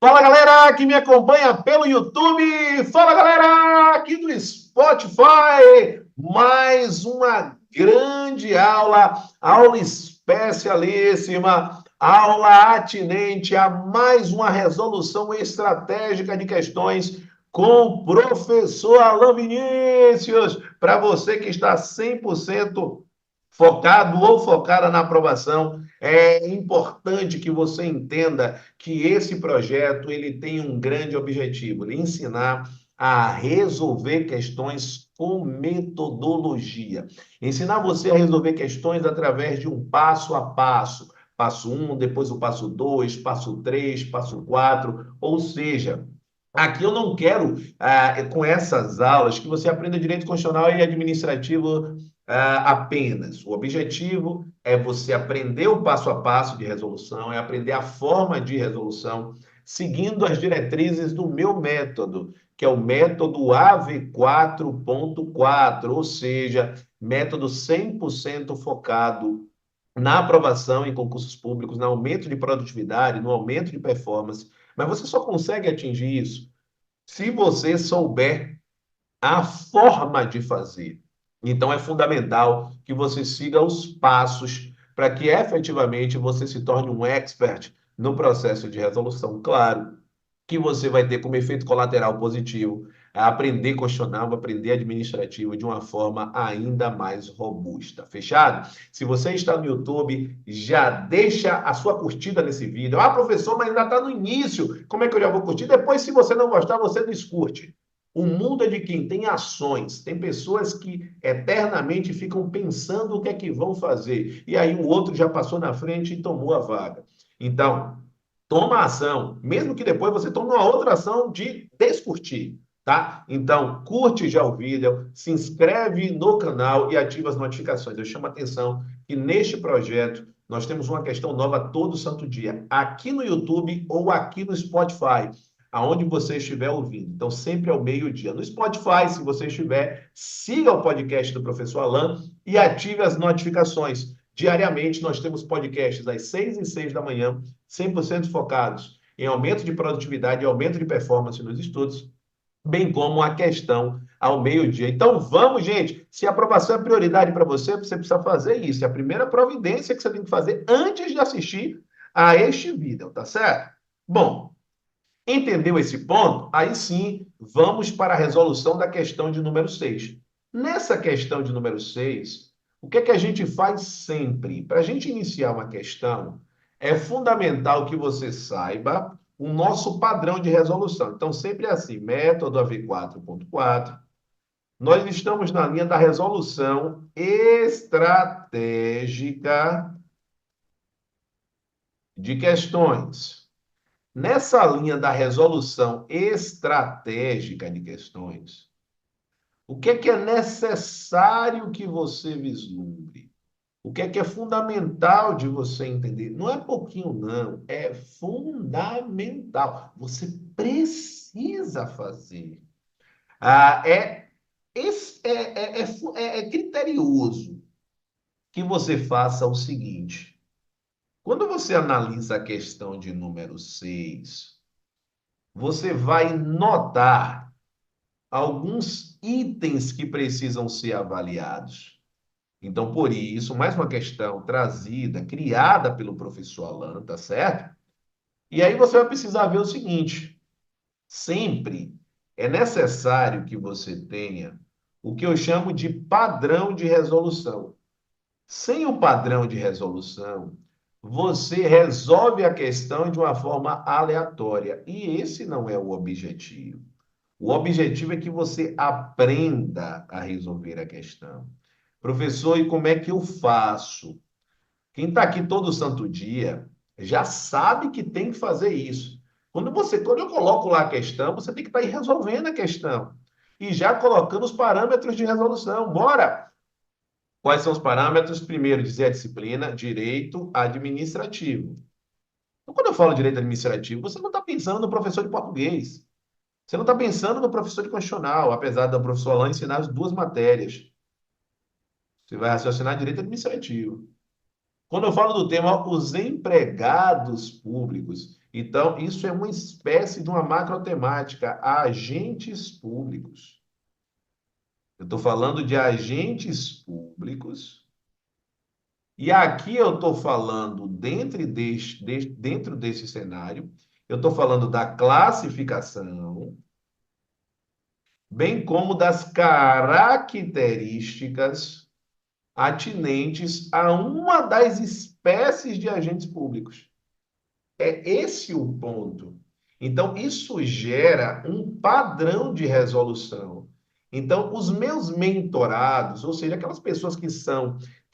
Fala galera que me acompanha pelo YouTube, fala galera aqui do Spotify, mais uma grande aula especialíssima, aula atinente a mais uma resolução estratégica de questões com o professor Alan Vinícius, para você que está 100% focado ou focada na aprovação, é importante que você entenda que esse projeto ele tem um grande objetivo, lhe ensinar a resolver questões com metodologia. Ensinar você a resolver questões através de um passo a passo. Passo um, depois o passo 2, passo 3, passo 4, ou seja, aqui eu não quero, com essas aulas, que você aprenda direito constitucional e administrativo apenas. O objetivo é você aprender o passo a passo de resolução, é aprender a forma de resolução, seguindo as diretrizes do meu método, que é o método AV4.4, ou seja, método 100% focado na aprovação em concursos públicos, no aumento de produtividade, no aumento de performance. Mas você só consegue atingir isso se você souber a forma de fazer. Então, é fundamental que você siga os passos para que efetivamente você se torne um expert no processo de resolução. Claro que você vai ter como efeito colateral positivo aprender constitucional, aprender administrativo de uma forma ainda mais robusta. Fechado? Se você está no YouTube, já deixa a sua curtida nesse vídeo. Ah, professor, mas ainda está no início. Como é que eu já vou curtir? Depois, se você não gostar, você descurte. O mundo é de quem tem ações. Tem pessoas que eternamente ficam pensando o que é que vão fazer. E aí o outro já passou na frente e tomou a vaga. Então, toma ação, mesmo que depois você tome uma outra ação de descurtir, tá? Então, curte já o vídeo, se inscreve no canal e ativa as notificações. Eu chamo a atenção que neste projeto nós temos uma questão nova todo santo dia, aqui no YouTube ou aqui no Spotify, aonde você estiver ouvindo. Então, sempre ao meio-dia. No Spotify, se você estiver, siga o podcast do professor Alan e ative as notificações. Diariamente, nós temos podcasts às 6h06 da manhã, 100% focados em aumento de produtividade e aumento de performance nos estudos, bem como a questão ao meio-dia. Então, vamos, gente. Se a aprovação é prioridade para você, você precisa fazer isso. É a primeira providência que você tem que fazer antes de assistir a este vídeo, tá certo? Bom, entendeu esse ponto? Aí sim, vamos para a resolução da questão de número 6. Nessa questão de número 6, o que é que a gente faz sempre? Para a gente iniciar uma questão, é fundamental que você saiba o nosso padrão de resolução. Então, sempre é assim, método AV4.4. Nós estamos na linha da resolução estratégica de questões. Nessa linha da resolução estratégica de questões, o que é necessário que você vislumbre? O que é fundamental de você entender? Não é pouquinho, não, é fundamental. Você precisa fazer. É, é criterioso que você faça o seguinte: quando você analisa a questão de número 6, você vai notar alguns itens que precisam ser avaliados. Então, por isso, mais uma questão trazida, criada pelo professor Alan, tá certo? E aí você vai precisar ver o seguinte: sempre é necessário que você tenha o que eu chamo de padrão de resolução. Sem o padrão de resolução, você resolve a questão de uma forma aleatória. E esse não é o objetivo. O objetivo é que você aprenda a resolver a questão. Professor, e como é que eu faço? Quem está aqui todo santo dia já sabe que tem que fazer isso. Quando eu coloco lá a questão, você tem que estar aí resolvendo a questão. E já colocando os parâmetros de resolução. Bora! Quais são os parâmetros? Primeiro, dizer a disciplina, direito administrativo. Então, quando eu falo direito administrativo, você não está pensando no professor de português. Você não está pensando no professor de constitucional, apesar do professor Alain ensinar as duas matérias. Você vai raciocinar direito administrativo. Quando eu falo do tema os empregados públicos, Então, isso é uma espécie de uma macrotemática, agentes públicos. Eu estou falando de agentes públicos, e aqui eu estou falando, dentro desse cenário, eu estou falando da classificação, bem como das características atinentes a uma das espécies de agentes públicos. É esse o ponto. Então, isso gera um padrão de resolução. Então, os meus mentorados, ou seja, aquelas pessoas que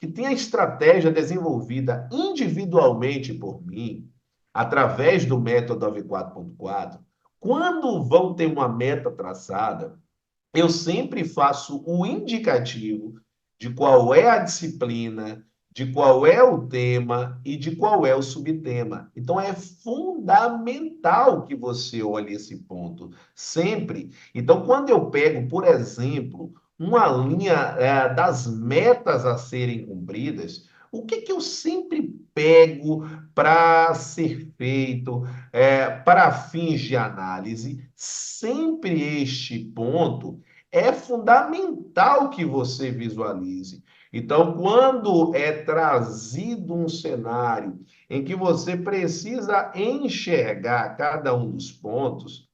têm a estratégia desenvolvida individualmente por mim, através do método AV4.4, quando vão ter uma meta traçada, eu sempre faço o indicativo de qual é a disciplina, de qual é o tema e de qual é o subtema. Então, é fundamental que você olhe esse ponto, sempre. Então, quando eu pego, por exemplo, uma linha das metas a serem cumpridas, o que, que eu sempre pego para ser feito, para fins de análise? Sempre este ponto é fundamental que você visualize. Então, quando é trazido um cenário em que você precisa enxergar cada um dos pontos,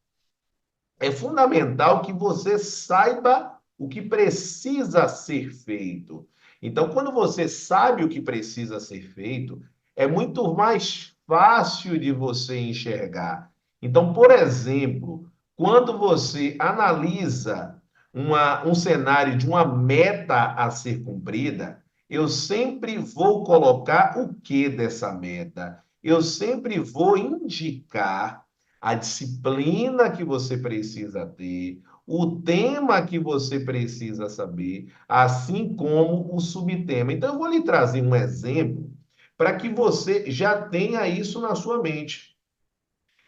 é fundamental que você saiba o que precisa ser feito. Então, quando você sabe o que precisa ser feito, é muito mais fácil de você enxergar. Então, por exemplo, quando você analisa um cenário de uma meta a ser cumprida, eu sempre vou colocar o que dessa meta? Eu sempre vou indicar a disciplina que você precisa ter, o tema que você precisa saber, assim como o subtema. Então, eu vou lhe trazer um exemplo para que você já tenha isso na sua mente.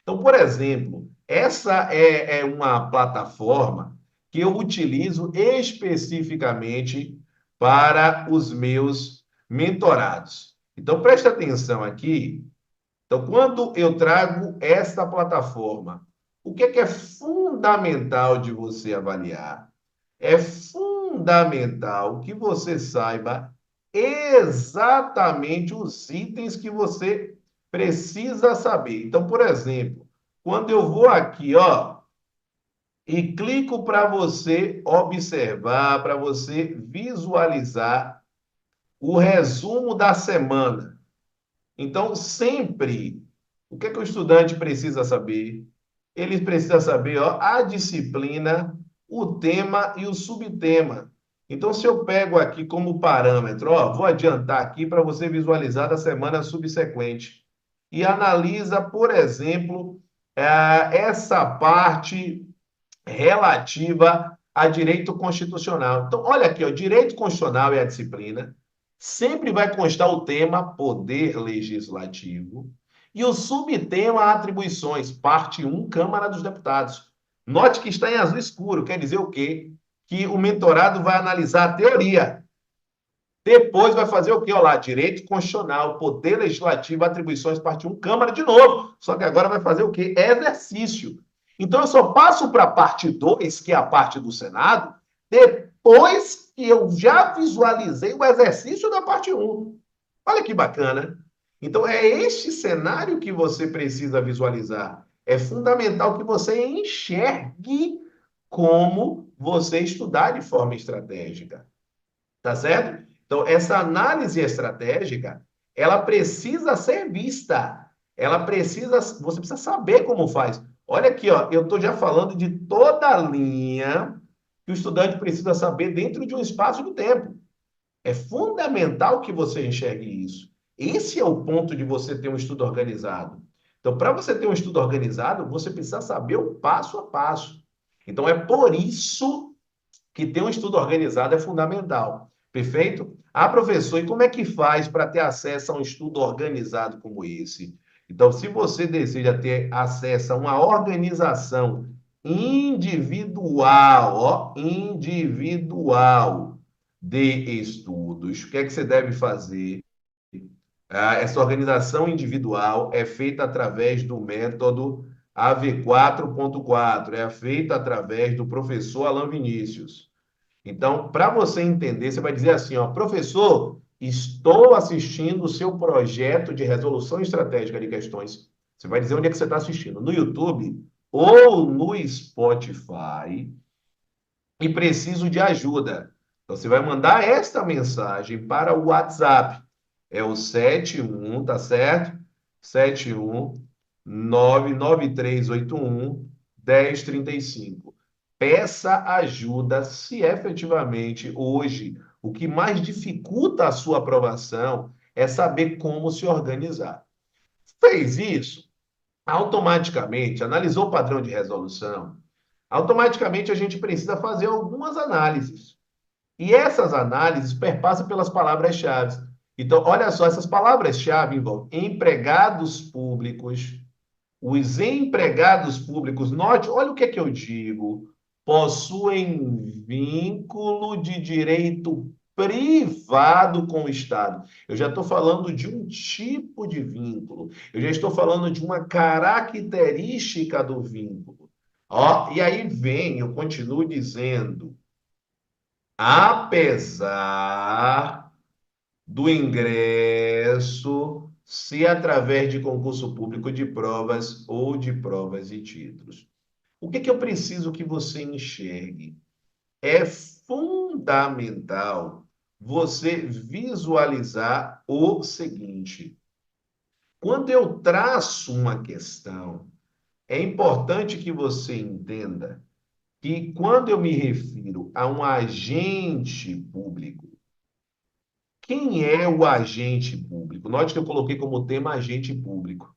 Então, por exemplo, essa é uma plataforma que eu utilizo especificamente para os meus mentorados. Então, preste atenção aqui. Então, quando eu trago esta plataforma, o que é fundamental de você avaliar? É fundamental que você saiba exatamente os itens que você precisa saber. Então, por exemplo, quando eu vou aqui, ó, e clico para você observar, para você visualizar o resumo da semana. Então, sempre, o que é que o estudante precisa saber? Ele precisa saber, ó, a disciplina, o tema e o subtema. Então, se eu pego aqui como parâmetro, ó, vou adiantar aqui para você visualizar da semana subsequente. E analisa, por exemplo, essa parte relativa a direito constitucional. Então, olha aqui, ó, direito constitucional é a disciplina. Sempre vai constar o tema poder legislativo e o subtema atribuições, parte um Câmara dos Deputados. Note que está em azul escuro, quer dizer o quê? Que o mentorado vai analisar a teoria. Depois vai fazer o quê? Olha lá, direito constitucional, poder legislativo, atribuições, parte um Câmara de novo. Só que agora vai fazer o quê? Exercício. Então eu só passo para a parte 2, que é a parte do Senado, depois que eu já visualizei o exercício da parte um. Olha que bacana. Então é este cenário que você precisa visualizar. É fundamental que você enxergue como você estudar de forma estratégica. Tá certo? Então, essa análise estratégica, ela precisa ser vista. Você precisa saber como faz. Olha aqui, ó, eu estou já falando de toda a linha que o estudante precisa saber dentro de um espaço de tempo. É fundamental que você enxergue isso. Esse é o ponto de você ter um estudo organizado. Então, para você ter um estudo organizado, você precisa saber o passo a passo. Então, é por isso que ter um estudo organizado é fundamental. Perfeito? Ah, professor, e como é que faz para ter acesso a um estudo organizado como esse? Então, se você deseja ter acesso a uma organização individual, ó, individual de estudos, o que é que você deve fazer? Essa organização individual é feita através do método AV4.4, é feita através do professor Alan Vinícius. Então, para você entender, você vai dizer assim, ó, professor, estou assistindo o seu projeto de resolução estratégica de questões. Você vai dizer onde é que você está assistindo, no YouTube ou no Spotify, e preciso de ajuda. Então, você vai mandar esta mensagem para o WhatsApp. É o 71, tá certo? 71 99381 1035. Peça ajuda se efetivamente hoje o que mais dificulta a sua aprovação é saber como se organizar. Fez isso? Automaticamente, analisou o padrão de resolução, automaticamente a gente precisa fazer algumas análises. E essas análises perpassam pelas palavras-chave. Então, olha só, essas palavras-chave envolvem empregados públicos, os empregados públicos, note, olha o que eu digo, possuem vínculo de direito privado com o Estado. Eu já estou falando de um tipo de vínculo, eu já estou falando de uma característica do vínculo. Ó, e aí vem, eu continuo dizendo, apesar do ingresso, se através de concurso público de provas ou de provas e títulos. O que eu preciso que você enxergue? É fundamental você visualizar o seguinte: quando eu traço uma questão, é importante que você entenda que quando eu me refiro a um agente público, quem é o agente público? Note que eu coloquei como tema agente público.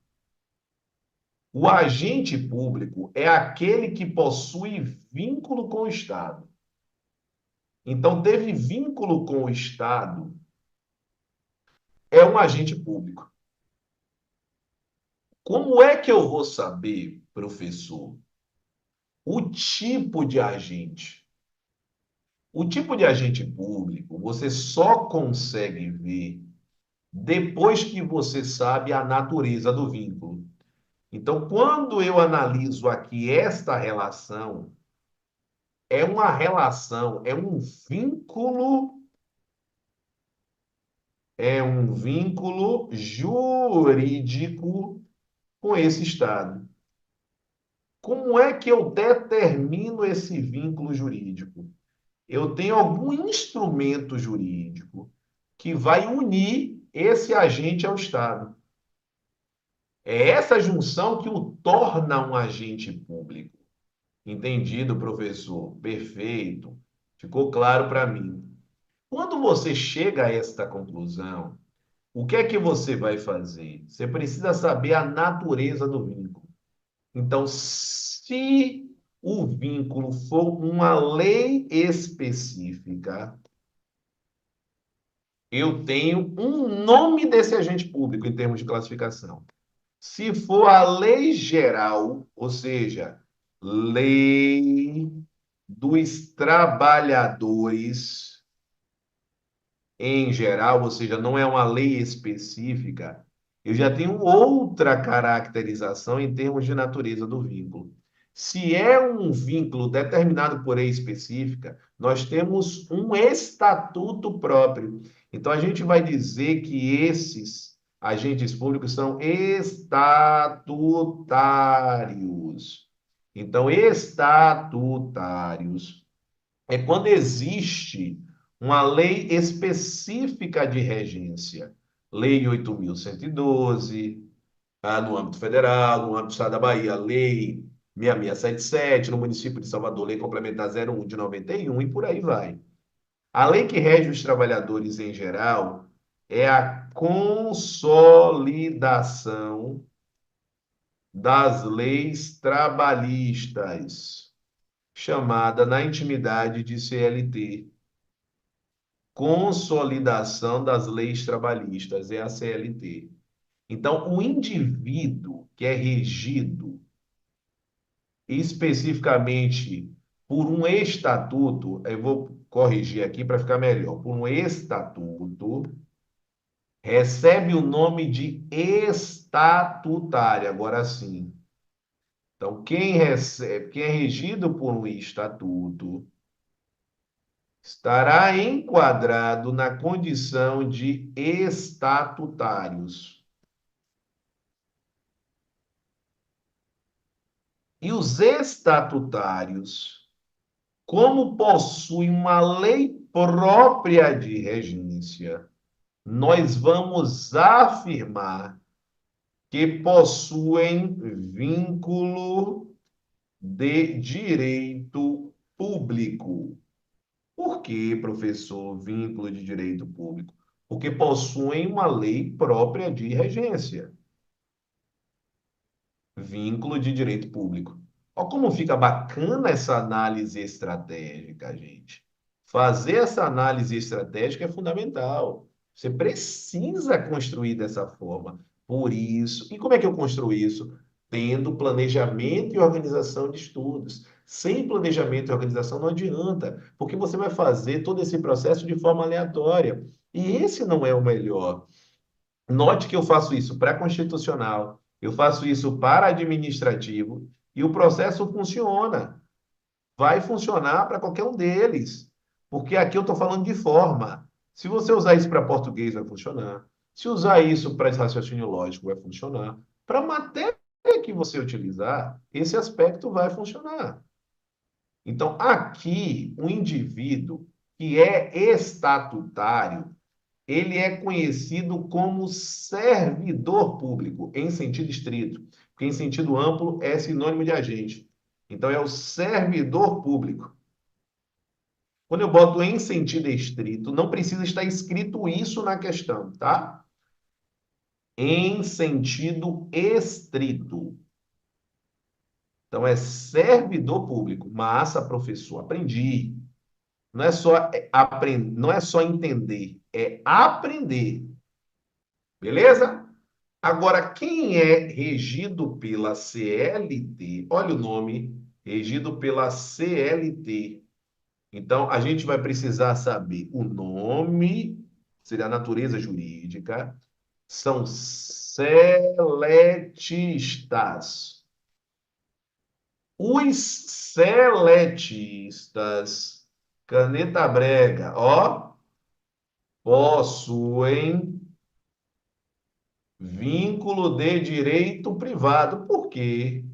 O agente público é aquele que possui vínculo com o Estado. Então, teve vínculo com o Estado, é um agente público. Como é que eu vou saber, professor, o tipo de agente? O tipo de agente público você só consegue ver depois que você sabe a natureza do vínculo. Então, quando eu analiso aqui esta relação, é uma relação, é um vínculo jurídico com esse Estado. Como é que eu determino esse vínculo jurídico? Eu tenho algum instrumento jurídico que vai unir esse agente ao Estado. É essa junção que o torna um agente público. Entendido, professor? Perfeito. Ficou claro para mim. Quando você chega a esta conclusão, o que é que você vai fazer? Você precisa saber a natureza do vínculo. Então, se o vínculo for uma lei específica, eu tenho um nome desse agente público em termos de classificação. Se for a lei geral, ou seja, lei dos trabalhadores em geral, ou seja, não é uma lei específica, eu já tenho outra caracterização em termos de natureza do vínculo. Se é um vínculo determinado por lei específica, nós temos um estatuto próprio. Então, a gente vai dizer que esses agentes públicos são estatutários. Então, estatutários é quando existe uma lei específica de regência. Lei 8.112, no âmbito federal, no âmbito do Estado da Bahia, Lei 6677, no município de Salvador, Lei Complementar 01 de 91 e por aí vai. A lei que rege os trabalhadores em geral é a consolidação das leis trabalhistas, chamada na intimidade de CLT. Consolidação das leis trabalhistas, é a CLT. Então, o indivíduo que é regido especificamente por um estatuto, eu vou corrigir aqui para ficar melhor, por um estatuto, recebe o nome de estatutário. Agora sim. Então, quem recebe, quem é regido por um estatuto, estará enquadrado na condição de estatutários. E os estatutários, como possuem uma lei própria de regência, nós vamos afirmar que possuem vínculo de direito público. Por que, professor, vínculo de direito público? Porque possuem uma lei própria de regência. Vínculo de direito público. Olha como fica bacana essa análise estratégica, gente. Fazer essa análise estratégica é fundamental. Você precisa construir dessa forma. Por isso, e como é que eu construo isso? Tendo planejamento e organização de estudos. Sem planejamento e organização não adianta, porque você vai fazer todo esse processo de forma aleatória. E esse não é o melhor. Note que eu faço isso para constitucional, eu faço isso para administrativo e o processo funciona. Vai funcionar para qualquer um deles, porque aqui eu estou falando de forma. Se você usar isso para português, vai funcionar. Se usar isso para raciocínio lógico, vai funcionar. Para a matéria que você utilizar, esse aspecto vai funcionar. Então, aqui, o indivíduo que é estatutário, ele é conhecido como servidor público, em sentido estrito, porque em sentido amplo é sinônimo de agente. Então, é o servidor público. Quando eu boto em sentido estrito, não precisa estar escrito isso na questão, tá? Em sentido estrito. Então, é servidor público. Massa, professor, aprendi. Não é só aprender, não é só entender, é aprender. Beleza? Agora, quem é regido pela CLT? Olha o nome, regido pela CLT. Então, a gente vai precisar saber o nome, seria a natureza jurídica, são seletistas. Os seletistas, caneta brega, ó, possuem vínculo de direito privado. Por quê?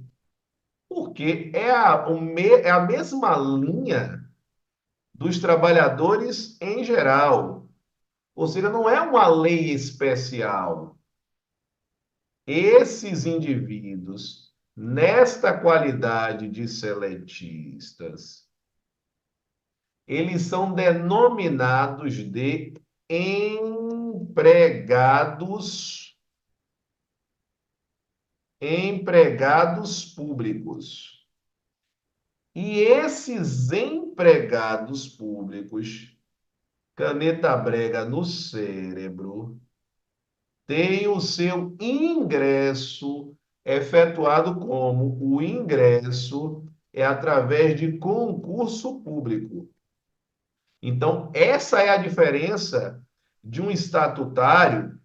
Porque é a mesma linha dos trabalhadores em geral. Ou seja, não é uma lei especial. Esses indivíduos, nesta qualidade de seletistas, eles são denominados de empregados públicos. E esses empregados públicos, caneta brega no cérebro, têm o seu ingresso efetuado como o ingresso é através de concurso público. Então, essa é a diferença de um estatutário,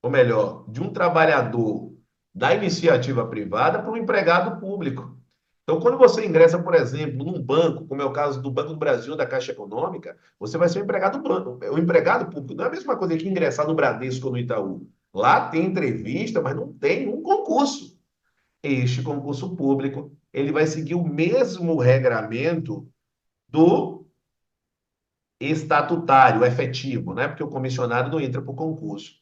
ou melhor, de um trabalhador da iniciativa privada para um empregado público. Então, quando você ingressa, por exemplo, num banco, como é o caso do Banco do Brasil, da Caixa Econômica, você vai ser um empregado, um empregado público. Não é a mesma coisa que ingressar no Bradesco ou no Itaú. Lá tem entrevista, mas não tem um concurso. Este concurso público, ele vai seguir o mesmo regramento do estatutário, efetivo, né? Porque o comissionado não entra para o concurso.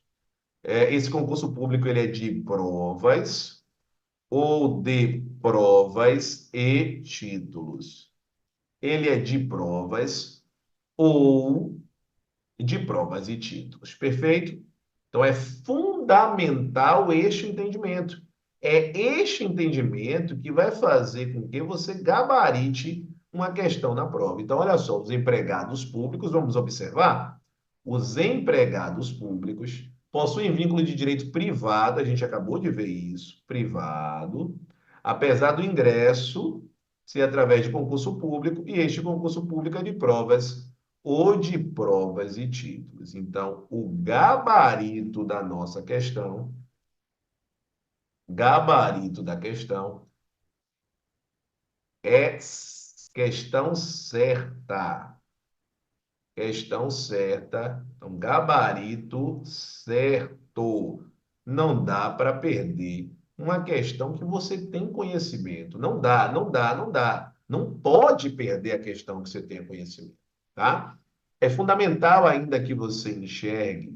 Esse concurso público, ele é de provas ou de provas e títulos. Ele é de provas ou de provas e títulos. Perfeito? Então é fundamental este entendimento. É este entendimento que vai fazer com que você gabarite uma questão na prova. Então, olha só, os empregados públicos, vamos observar, os empregados públicos possuem vínculo de direito privado, a gente acabou de ver isso, privado, apesar do ingresso ser através de concurso público, e este concurso público é de provas ou de provas e títulos. Então, o gabarito da questão é questão certa. Questão certa. Então, gabarito certo. Não dá para perder uma questão que você tem conhecimento. Não dá, não dá, não dá. Não pode perder a questão que você tem conhecimento, tá? É fundamental ainda que você enxergue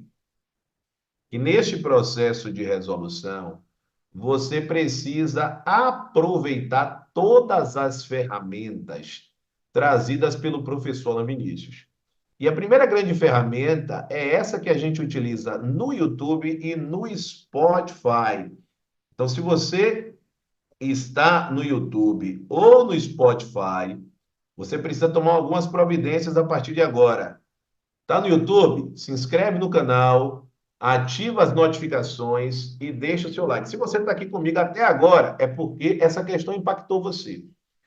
que neste processo de resolução, você precisa aproveitar todas as ferramentas trazidas pelo professor Alan Vinícius. E a primeira grande ferramenta é essa que a gente utiliza no YouTube e no Spotify. Então, se você está no YouTube ou no Spotify, você precisa tomar algumas providências a partir de agora. Tá no YouTube? Se inscreve no canal, ativa as notificações e deixa o seu like. Se você está aqui comigo até agora, é porque essa questão impactou você.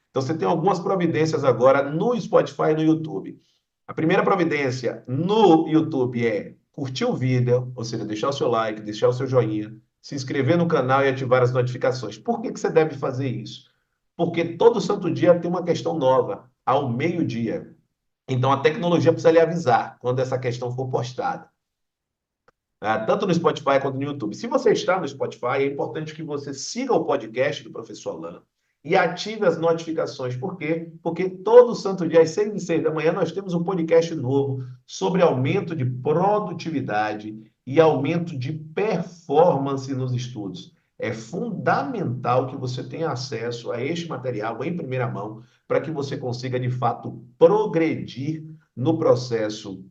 Então, você tem algumas providências agora no Spotify e no YouTube. A primeira providência no YouTube é curtir o vídeo, ou seja, deixar o seu like, deixar o seu joinha, se inscrever no canal e ativar as notificações. Por que que você deve fazer isso? Porque todo santo dia tem uma questão nova, ao meio-dia. Então, a tecnologia precisa lhe avisar quando essa questão for postada, tanto no Spotify quanto no YouTube. Se você está no Spotify, é importante que você siga o podcast do Professor Alan e ative as notificações. Por quê? Porque todo santo dia, às 6h06 da manhã, nós temos um podcast novo sobre aumento de produtividade e aumento de performance nos estudos. É fundamental que você tenha acesso a este material em primeira mão para que você consiga, de fato, progredir no processo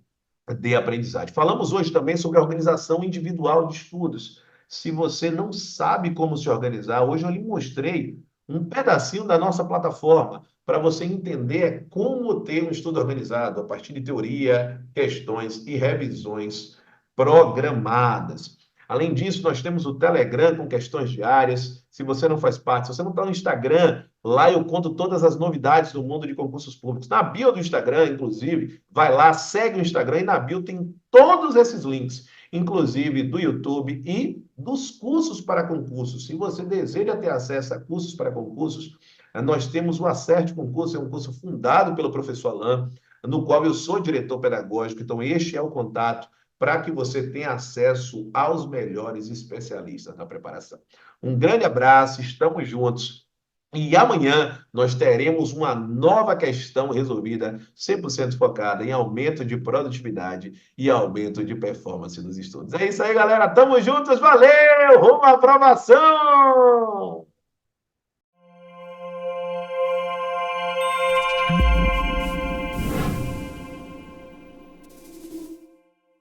de aprendizagem. Falamos hoje também sobre a organização individual de estudos. Se você não sabe como se organizar, hoje eu lhe mostrei um pedacinho da nossa plataforma para você entender como ter um estudo organizado a partir de teoria, questões e revisões programadas. Além disso, nós temos o Telegram com questões diárias. Se você não faz parte, se você não está no Instagram, lá eu conto todas as novidades do mundo de concursos públicos. Na bio do Instagram, inclusive, vai lá, segue o Instagram e na bio tem todos esses links, inclusive do YouTube e dos cursos para concursos. Se você deseja ter acesso a cursos para concursos, nós temos o Acerte Concurso, é um curso fundado pelo professor Alain, no qual eu sou diretor pedagógico, então este é o contato para que você tenha acesso aos melhores especialistas na preparação. Um grande abraço, estamos juntos. E amanhã nós teremos uma nova questão resolvida, 100% focada em aumento de produtividade e aumento de performance nos estudos. É isso aí, galera. Tamo juntos. Valeu! Rumo à aprovação!